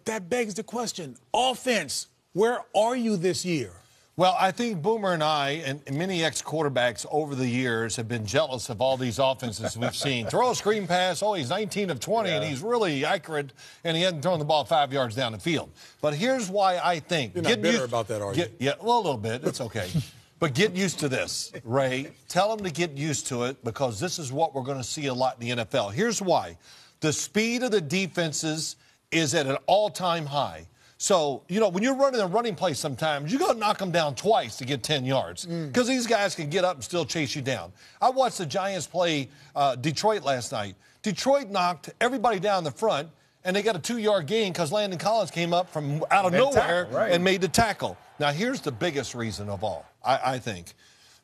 that begs the question, offense, where are you this year? Well, I think Boomer and I and many ex-quarterbacks over the years have been jealous of all these offenses we've seen. Throw a screen pass, he's 19 of 20, and he's really accurate, and he hasn't thrown the ball 5 yards down the field. But here's why I think. You're not bitter about that, are you? Yeah, well, a little bit. It's okay. But get used to this, Ray. Tell them to get used to it because this is what we're going to see a lot in the NFL. Here's why. The speed of the defenses is at an all-time high. So, when you're running a running play sometimes, you got to knock them down twice to get 10 yards because these guys can get up and still chase you down. I watched the Giants play Detroit last night. Detroit knocked everybody down the front, and they got a 2-yard gain because Landon Collins came up from out of nowhere and made the tackle. Now, here's the biggest reason of all, I think.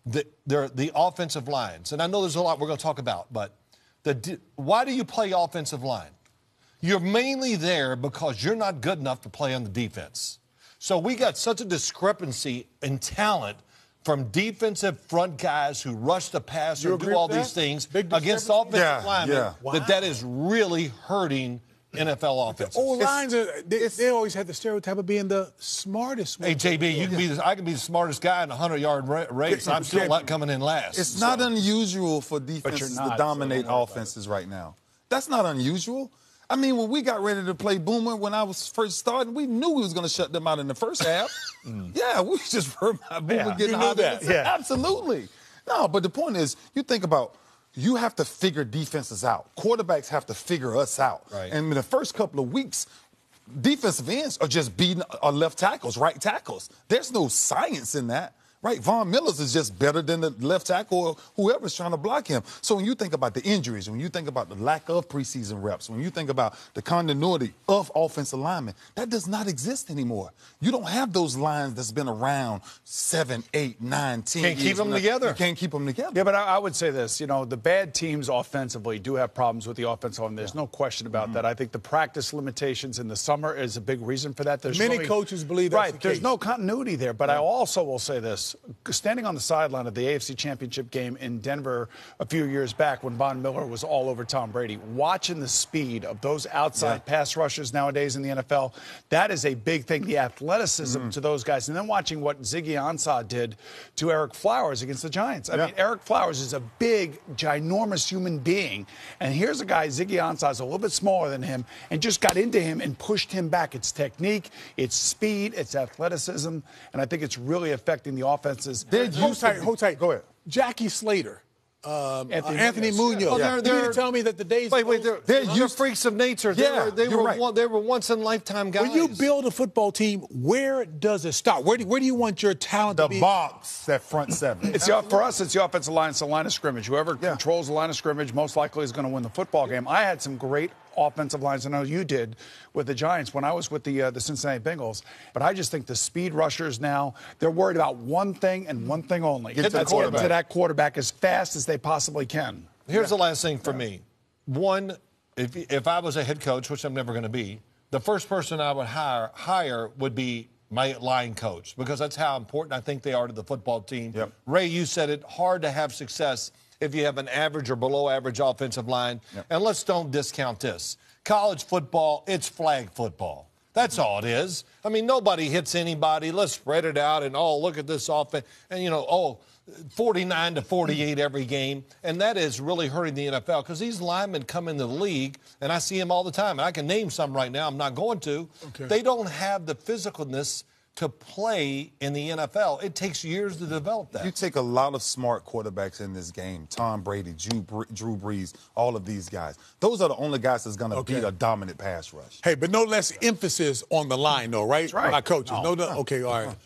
The offensive lines. And I know there's a lot we're going to talk about, but why do you play offensive line? You're mainly there because you're not good enough to play on the defense. So we got such a discrepancy in talent from defensive front guys who rush the passer, do all these things against offensive linemen that is really hurting NFL offenses. Old lines, they always had the stereotype of being the smartest one. Hey, JB, I can be the smartest guy in a 100-yard race. I'm still not coming in last. It's not unusual for defenses to dominate offenses right now. That's not unusual. I mean, when we got ready to play Boomer, when I was first starting, we knew we was going to shut them out in the first half. Yeah, we just heard my Boomer getting out there. Yeah. Absolutely. No, but the point is, you think about, you have to figure defenses out. Quarterbacks have to figure us out. Right. And in the first couple of weeks, defensive ends are just beating our left tackles, right tackles. There's no science in that. Right, Von Miller's is just better than the left tackle or whoever's trying to block him. So when you think about the injuries, when you think about the lack of preseason reps, when you think about the continuity of offensive linemen, that does not exist anymore. You don't have those lines that's been around 7, 8, 9, 10 Can't years. keep them together. You can't keep them together. Yeah, but I would say this. The bad teams offensively do have problems with the offensive line. There's no question about that. I think the practice limitations in the summer is a big reason for that. Many coaches believe that's the case. There's no continuity there. But I also will say this. Standing on the sideline of the AFC Championship game in Denver a few years back when Von Miller was all over Tom Brady, watching the speed of those outside pass rushers nowadays in the NFL, that is a big thing, the athleticism to those guys. And then watching what Ziggy Ansah did to Eric Flowers against the Giants. I mean, Eric Flowers is a big, ginormous human being. And here's a guy, Ziggy Ansah, is a little bit smaller than him, and just got into him and pushed him back. It's technique, it's speed, it's athleticism, and I think it's really affecting the offenses. Hold tight. Go ahead. Jackie Slater. Anthony Munoz. Well, You mean to tell me that the days... Wait, they're freaks of nature. They were once-in-lifetime guys. When you build a football team, where does it start? Where do you want your talent to be? The box, that front seven. For us, it's the offensive line. It's the line of scrimmage. Whoever controls the line of scrimmage most likely is going to win the football game. I had some great offensive lines. I know you did with the Giants when I was with the Cincinnati Bengals. But I just think the speed rushers now, they're worried about one thing and one thing only. Get to that quarterback as fast as they possibly can. Here's the last thing for me. One, if I was a head coach, which I'm never going to be, the first person I would hire would be my line coach because that's how important I think they are to the football team. Yep. Ray, you said it, hard to have success if you have an average or below average offensive line. Yep. And let's don't discount this. College football, it's flag football. That's all it is. I mean, nobody hits anybody. Let's spread it out and, look at this offense. And, 49 to 48 every game. And that is really hurting the NFL because these linemen come into the league, and I see them all the time. And I can name some right now. I'm not going to. Okay. They don't have the physicalness to play in the NFL. It takes years to develop that. You take a lot of smart quarterbacks in this game. Tom Brady, Drew Brees, all of these guys. Those are the only guys that's going to beat a dominant pass rush. Hey, but no less emphasis on the line, though, right? That's right. By coaches. No. Okay, all right.